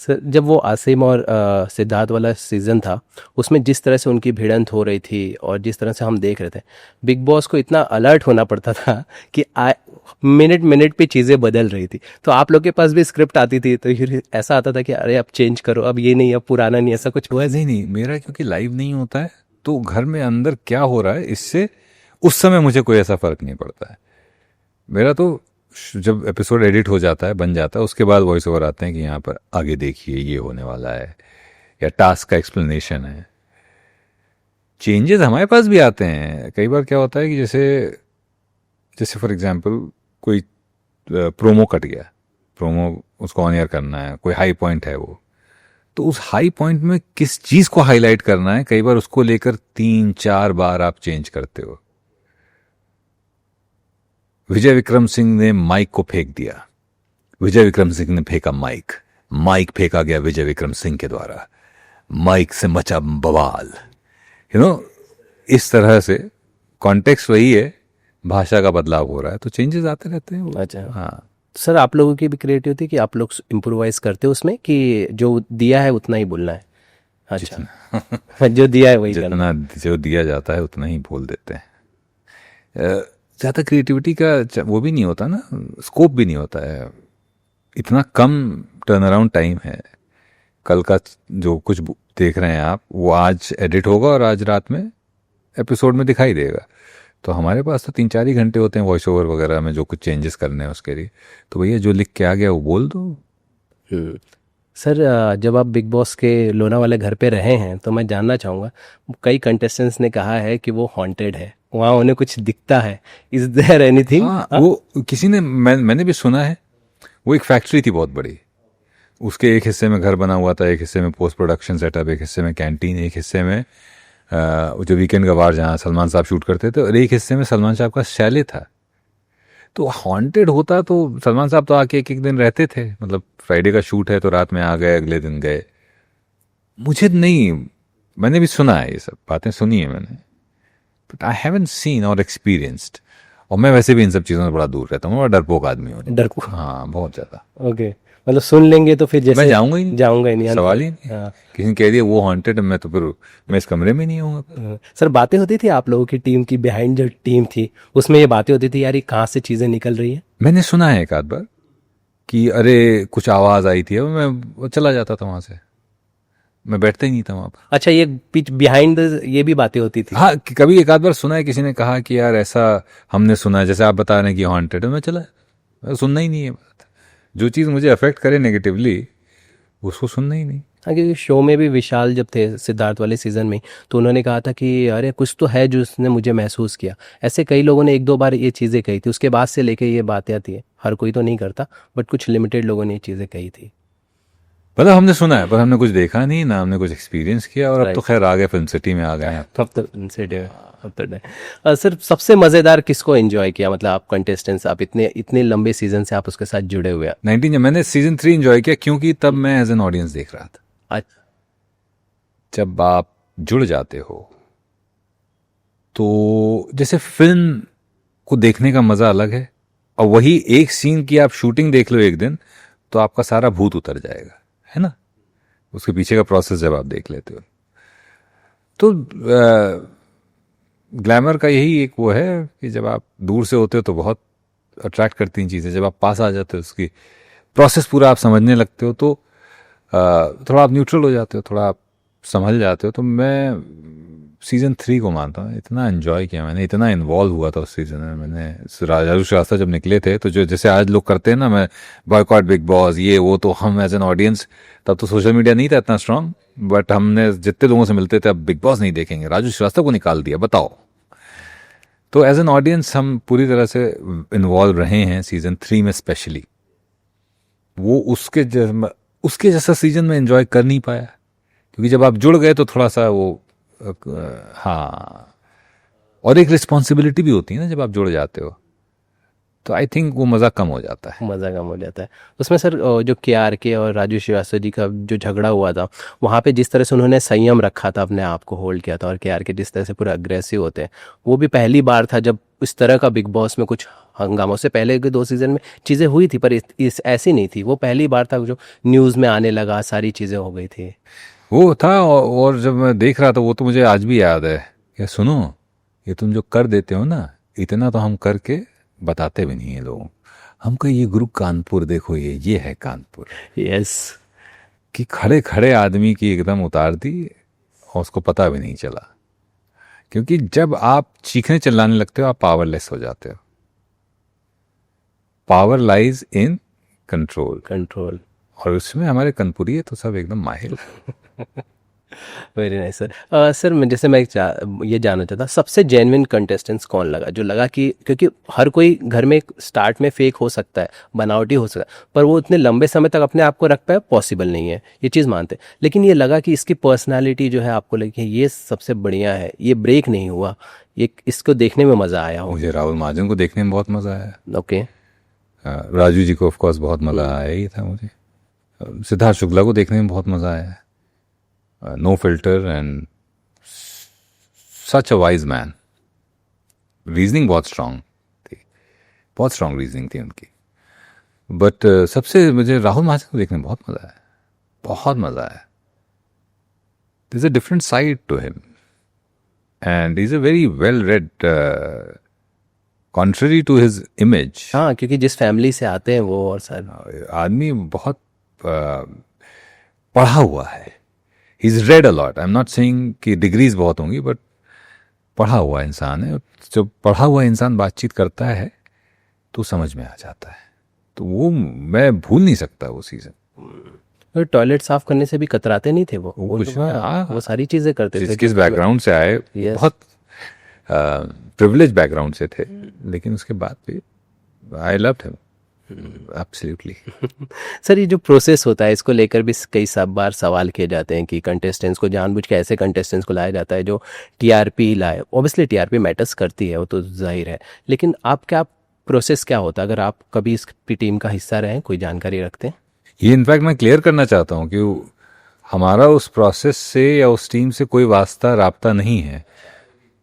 Sir जब वो आसिम और सिद्धार्थ वाला सीज़न था, उसमें जिस तरह से उनकी भिड़ंत हो रही थी और जिस तरह से हम देख रहे थे, बिग बॉस को इतना अलर्ट होना पड़ता था कि मिनट मिनट पे चीज़ें बदल रही थी। तो आप लोग के पास भी स्क्रिप्ट आती थी तो फिर ऐसा आता था कि अरे अब चेंज करो, अब ये नहीं, अब पुराना नहीं, ऐसा कुछ हुआ है? नहीं नहीं, मेरा क्योंकि लाइव नहीं होता है तो घर में अंदर क्या हो रहा है इससे उस समय मुझे कोई ऐसा फर्क नहीं पड़ता है। मेरा तो जब एपिसोड एडिट हो जाता है, बन जाता है, उसके बाद वॉइस ओवर आते हैं कि यहाँ पर आगे देखिए ये होने वाला है, या टास्क का एक्सप्लेनेशन है। चेंजेस हमारे पास भी आते हैं कई बार। क्या होता है कि जैसे जैसे फॉर एग्जांपल कोई प्रोमो कट गया, प्रोमो उसको ऑन एयर करना है, कोई हाई पॉइंट है वो, तो उस हाई पॉइंट में किस चीज को हाईलाइट करना है, कई बार उसको लेकर 3-4 बार आप चेंज करते हो। विजय विक्रम सिंह ने माइक को फेंक दिया, विजय विक्रम सिंह ने फेंका माइक, माइक फेंका गया विजय विक्रम सिंह के द्वारा, माइक से मचा बवाल, इस तरह से कॉन्टेक्स्ट वही है, भाषा का बदलाव हो रहा है तो चेंजेस आते रहते हैं। अच्छा। हाँ। सर आप लोगों की भी क्रिएटिव थी कि आप लोग इम्प्रोवाइज करते हो उसमें, कि जो दिया है उतना ही बोलना है? अच्छा। जो दिया है वही करना। जितना जो दिया जाता है उतना ही बोल देते हैं। ज़्यादा क्रिएटिविटी का वो भी नहीं होता ना, स्कोप भी नहीं होता है, इतना कम टर्न अराउंड टाइम है। कल का जो कुछ देख रहे हैं आप वो आज एडिट होगा और आज रात में एपिसोड में दिखाई देगा। तो हमारे पास तो 3-4 ही घंटे होते हैं वॉइस ओवर वगैरह में जो कुछ चेंजेस करने हैं उसके लिए, तो भैया जो लिख के आ गया वो बोल दो। सर जब आप बिग बॉस के लोनावाला घर पे रहे हैं तो मैं जानना चाहूँगा, कई कंटेस्टेंट्स ने कहा है कि वो हॉन्टेड है, वहाँ उन्हें कुछ दिखता है। Is there anything? हाँ, वो किसी ने मैंने भी सुना है। वो एक फैक्ट्री थी बहुत बड़ी, उसके एक हिस्से में घर बना हुआ था, एक हिस्से में पोस्ट प्रोडक्शन सेटअप, एक हिस्से में कैंटीन, एक हिस्से में जो वीकेंड का वार जहाँ सलमान साहब शूट करते थे, और एक हिस्से में सलमान साहब का शैले था। तो हॉन्टेड होता तो सलमान साहब तो आके एक एक दिन रहते थे, मतलब फ्राइडे का शूट है तो रात में आ गए, अगले दिन गए। मुझे नहीं, मैंने भी सुना है, ये सब बातें सुनी है मैंने, बट आई हैवंट सीन और एक्सपीरियंस्ड। और मैं वैसे भी इन सब चीज़ों से बड़ा दूर रहता हूँ, बड़ा डरपोक आदमी हूँ। डरपोक? हाँ, बहुत ज़्यादा। ओके, मतलब सुन लेंगे तो फिर जैसे मैं जाऊंगा ही नहीं, जाऊंगा ही नहीं, सवाल ही नहीं। हाँ। किसी ने कह दिया वो हॉन्टेड, मैं तो फिर मैं इस कमरे में नहीं आऊँगा। सर बातें होती थी आप लोगों की टीम की, बिहाइंड जो टीम थी उसमें ये बातें होती थी यार ये कहाँ से चीज़ें निकल रही है? मैंने सुना है एक आध बार कि अरे कुछ आवाज़ आई थी, अब मैं चला जाता था वहाँ से, मैं बैठता ही नहीं था वहाँ पर। अच्छा, ये पिच बिहाइंड ये भी बातें होती थी? हाँ, कभी एक आध बार सुना है, किसी ने कहा कि यार ऐसा हमने सुना है, जैसे आप बता रहे हैं कि हॉन्टेड है, मैं चला, मैं सुनना ही नहीं है बात। जो चीज़ मुझे अफेक्ट करे नेगेटिवली उसको सुनना ही नहीं। हाँ, क्योंकि शो में भी विशाल जब थे सिद्धार्थ वाले सीजन में, तो उन्होंने कहा था कि अरे कुछ तो है जो उसने मुझे महसूस किया। ऐसे कई लोगों ने 1-2 बार ये चीज़ें कही थी, उसके बाद से लेके ये बातें आती है। हर कोई तो नहीं करता, बट कुछ लिमिटेड लोगों ने ये चीज़ें कही थी। मतलब हमने सुना है पर हमने कुछ देखा नहीं ना, हमने कुछ एक्सपीरियंस किया, और अब तो राइट। खैर आ गए, फिल्म सिटी में आ गए हैं। अब तो इनसे अब तो सर सबसे मज़ेदार किसको एंजॉय किया, मतलब आप कंटेस्टेंट्स, आप इतने इतने लंबे सीजन से आप उसके साथ जुड़े हुए हैं? 19 जब मैंने सीजन 3 एंजॉय किया क्योंकि तब मैं एज एन ऑडियंस देख रहा था। अच्छा। जब आप जुड़ जाते हो तो जैसे फिल्म को देखने का मजा अलग है, और वही एक सीन की आप शूटिंग देख लो एक दिन तो आपका सारा भूत उतर जाएगा, है ना, उसके पीछे का प्रोसेस जब आप देख लेते हो। तो ग्लैमर का यही एक वो है कि जब आप दूर से होते हो तो बहुत अट्रैक्ट करती हैं चीज़ें, जब आप पास आ जाते हो उसकी प्रोसेस पूरा आप समझने लगते हो तो थोड़ा आप न्यूट्रल हो जाते हो, थोड़ा आप संभल जाते हो। तो मैं सीज़न 3 को मानता हूँ, इतना एंजॉय किया मैंने, इतना इन्वॉल्व हुआ था उस सीज़न में। मैंने राजू श्रीवास्तव जब निकले थे तो जो जैसे आज लोग करते हैं ना, मैं बॉयकॉट बिग बॉस ये वो, तो हम एज एन ऑडियंस, तब तो सोशल मीडिया नहीं था इतना स्ट्रांग, बट हमने जितने लोगों से मिलते थे अब बिग बॉस नहीं देखेंगे, राजू श्रीवास्तव को निकाल दिया, बताओ। तो एज एन ऑडियंस हम पूरी तरह से इन्वॉल्व रहे हैं सीज़न 3 में स्पेशली। वो उसके जैसा सीज़न में एंजॉय कर नहीं पाया, क्योंकि जब आप जुड़ गए तो थोड़ा सा वो हाँ, और एक रिस्पॉन्सिबिलिटी भी होती है ना जब आप जुड़ जाते हो। तो आई थिंक वो मज़ा कम हो जाता है। मज़ा कम हो जाता है उसमें सर। जो KRK और राजू श्रीवास्तव जी का जो झगड़ा हुआ था, वहाँ पे जिस तरह से उन्होंने संयम रखा था, अपने आप को होल्ड किया था, और KRK जिस तरह से पूरे अग्रेसिव होते हैं, वो भी पहली बार था जब इस तरह का बिग बॉस में कुछ हंगामा। उससे पहले के 2 सीज़न में चीज़ें हुई थी, पर इस ऐसी नहीं थी। वो पहली बार था जो न्यूज़ में आने लगा, सारी चीज़ें हो गई थी। वो था, और जब मैं देख रहा था वो तो मुझे आज भी याद है कि सुनो, ये तुम जो कर देते हो ना, इतना तो हम करके बताते भी नहीं है लोगों। हम कहे ये ग्रुप कानपुर देखो, ये है कानपुर। यस। कि खड़े खड़े आदमी की एकदम उतार दी और उसको पता भी नहीं चला। क्योंकि जब आप चीखने चिल्लाने लगते हो आप पावरलेस हो जाते हो। Power lies in control. Control. और उसमें हमारे कनपुरी तो सब एकदम माहिर। Very nice sir. सर मैं ये जानना चाहता, सबसे जेन्युइन कंटेस्टेंट्स कौन लगा, जो लगा कि, क्योंकि हर कोई घर में स्टार्ट में फेक हो सकता है, बनावटी हो सकता है, पर वो इतने लंबे समय तक अपने आप को रख पाए पॉसिबल नहीं है, ये चीज़ मानते हैं। लेकिन ये लगा कि इसकी पर्सनालिटी जो है आपको लगी कि ये सबसे बढ़िया है, ये ब्रेक नहीं हुआ, ये इसको देखने में मज़ा आया हो। मुझे राहुल महाजन को देखने में बहुत मज़ा आया। ओके। राजू जी को ऑफ कोर्स बहुत मज़ा आया ही था मुझे। सिद्धार्थ शुक्ला को देखने में बहुत मज़ा आया। No filter and such a wise man. Reasoning बहुत स्ट्रांग थी, बहुत स्ट्रांग रीजनिंग थी उनकी। बट सबसे मुझे राहुल महाजन को देखने में बहुत मज़ा आया, बहुत मज़ा आया। There is a different side to him and he is a very well read, contrary to his image. हाँ, क्योंकि जिस फैमिली से आते हैं वो, और सर आदमी बहुत पढ़ा हुआ है। He is read a lot. I am not saying कि डिग्रीज बहुत होंगी, बट पढ़ा हुआ इंसान है। जब पढ़ा हुआ इंसान बातचीत करता है तो समझ में आ जाता है। तो वो मैं भूल नहीं सकता वो सीजन। टॉयलेट साफ करने से भी कतराते नहीं थे वो कुछ वो सारी चीज़ें करते थे। किस बैकग्राउंड से आए, बहुत प्रिविलेज बैकग्राउंड से थे, लेकिन उसके बाद भी I loved him absolutely. Sir, ये जो प्रोसेस होता है, इसको लेकर भी कई सब बार सवाल किए जाते हैं कि कंटेस्टेंट्स को जानबूझ के ऐसे कंटेस्टेंट्स को लाया जाता है जो TRP लाए। ऑब्वियसली TRP मैटर्स करती है, वो तो जाहिर है, लेकिन आप क्या प्रोसेस क्या होता है अगर आप कभी इस टीम का हिस्सा रहे, कोई जानकारी रखते हैं? ये इनफैक्ट मैं क्लियर करना चाहता हूँ कि हमारा उस प्रोसेस से या उस टीम से कोई वास्ता राब्ता नहीं है।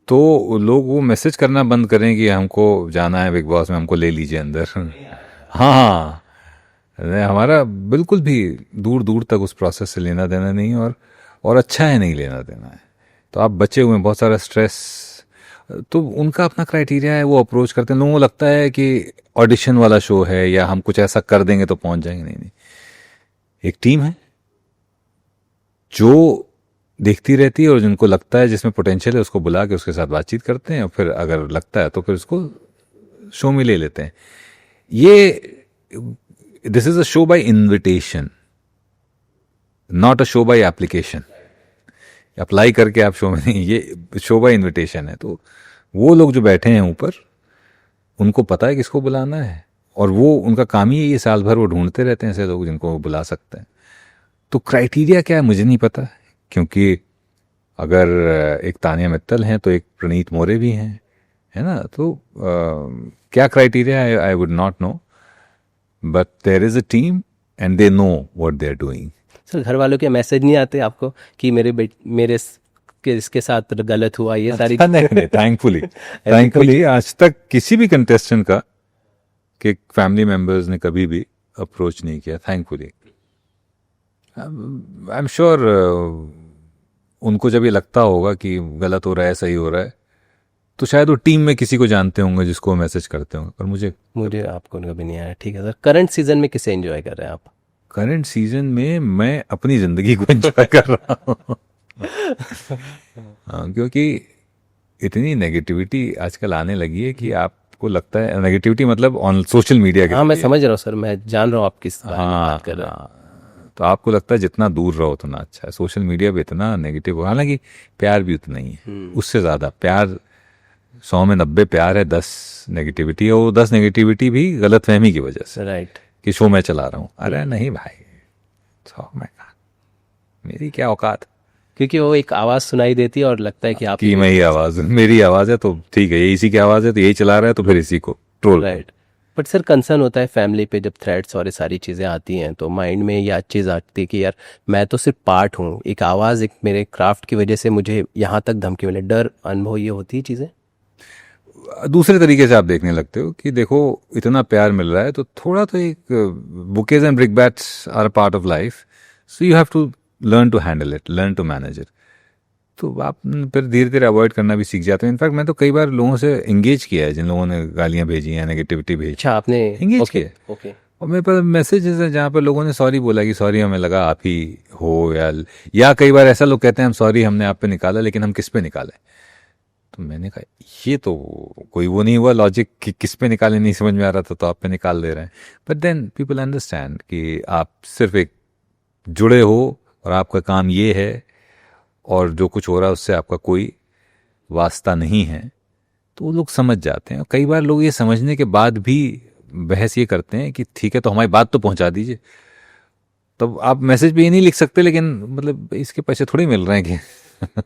तो लोग वो मैसेज करना बंद करें कि हमको जाना है बिग बॉस में, हमको ले लीजिए अंदर। हाँ, हमारा बिल्कुल भी दूर दूर तक उस प्रोसेस से लेना देना नहीं, और अच्छा है नहीं लेना देना है। तो आप बचे हुए हैं, बहुत सारा स्ट्रेस। तो उनका अपना क्राइटेरिया है, वो अप्रोच करते हैं। लोगों को लगता है कि ऑडिशन वाला शो है या हम कुछ ऐसा कर देंगे तो पहुंच जाएंगे। नहीं, एक टीम है जो देखती रहती है, और जिनको लगता है जिसमें पोटेंशियल है उसको बुला के उसके साथ बातचीत करते हैं, और फिर अगर लगता है तो फिर उसको शो में ले लेते हैं। ये this is a show by invitation, not a show by application. Apply करके आप शो में नहीं, ये शो बाय इनविटेशन है। तो वो लोग जो बैठे हैं ऊपर, उनको पता है किसको बुलाना है, और वो उनका काम ही है, ये साल भर वो ढूंढते रहते हैं ऐसे लोग जिनको वो बुला सकते हैं। तो क्राइटेरिया क्या है मुझे नहीं पता, क्योंकि अगर एक तानिया मित्तल हैं तो एक प्रणीत मोरे भी हैं, है ना। तो क्या क्राइटेरिया है I would not know, but there is a team and they know what they are doing. Sir, घर वालों के मैसेज नहीं आते आपको कि मेरे के इसके साथ गलत हुआ, ये सारी? नहीं, थैंकफुली आज तक किसी भी कंटेस्टेंट का कि फैमिली मेंबर्स ने कभी भी अप्रोच नहीं किया, थैंकफुली। आई एम श्योर उनको जब ये लगता होगा कि गलत हो रहा है, सही हो रहा है, तो शायद वो टीम में किसी को जानते होंगे जिसको मैसेज करते होंगे, पर मुझे आपको कभी नहीं आया। ठीक है सर, करंट सीजन में किसे एंजॉय कर रहे हैं आप? करंट सीजन में मैं अपनी जिंदगी को एंजॉय कर रहा हूँ। क्योंकि इतनी नेगेटिविटी आजकल आने लगी है कि आपको लगता है, नेगेटिविटी मतलब ऑन सोशल मीडिया के। हाँ, मैं समझ रहा हूँ सर, मैं जान रहा हूँ आप किस बारे में बात कर रहे हैं। तो आपको लगता है जितना दूर रहो उतना अच्छा है। सोशल मीडिया पे इतना नेगेटिव हो, हालांकि प्यार भी उतना ही है, उससे ज़्यादा प्यार। 100 में 90 प्यार है, 10 नेगेटिविटी है। वो 10 नेगेटिविटी भी गलत फहमी की वजह से, राइट, कि शो मैं चला रहा हूँ। अरे नहीं भाई, मेरी क्या औकात। क्योंकि वो एक आवाज़ सुनाई देती है और लगता है कि आप की मैं ही आवाज़, मेरी आवाज़ है तो ठीक है, ये इसी की आवाज़ है तो यही चला रहा है, तो फिर इसी को troll. Right. But sir concern होता है फैमिली पे जब थ्रेट्स और ये सारी चीज़ें आती हैं तो माइंड में यह चीज़ आती है कि यार मैं तो सिर्फ पार्ट हूँ, एक आवाज़, एक मेरे क्राफ्ट की वजह से मुझे यहाँ तक धमकी मिले, डर अनुभव ये होती है चीज़ें। दूसरे तरीके से आप देखने लगते हो कि देखो इतना प्यार मिल रहा है तो थोड़ा तो एक bouquets and brickbats are a part of life, so you have to learn to handle it, learn to manage it. तो आप फिर धीरे धीरे अवॉइड करना भी सीख जाते हैं। इनफैक्ट मैं तो कई बार लोगों से एंगेज किया है, जिन लोगों ने गालियां भेजी हैं, नेगेटिविटी भेजी, अच्छा आपने। एंगेज ओके किया है। ओके। और मेरे पास मैसेजेस हैं जहाँ पर लोगों ने सॉरी बोला कि सॉरी हमें लगा आप ही हो, या कई बार ऐसा लोग कहते हैं हम सॉरी हमने आप पे निकाला, लेकिन हम किस पे निकाले। तो मैंने कहा ये तो कोई वो नहीं हुआ लॉजिक कि किस पे निकाले, नहीं समझ में आ रहा था तो आप पे निकाल दे रहे हैं। बट देन पीपल अंडरस्टैंड कि आप सिर्फ एक जुड़े हो और आपका काम ये है और जो कुछ हो रहा है उससे आपका कोई वास्ता नहीं है, तो वो लोग समझ जाते हैं। कई बार लोग ये समझने के बाद भी बहस ये करते हैं कि ठीक है तो हमारी बात तो पहुंचा दीजिए। तब आप मैसेज पे ये नहीं लिख सकते लेकिन मतलब इसके पैसे थोड़ी मिल रहे हैं कि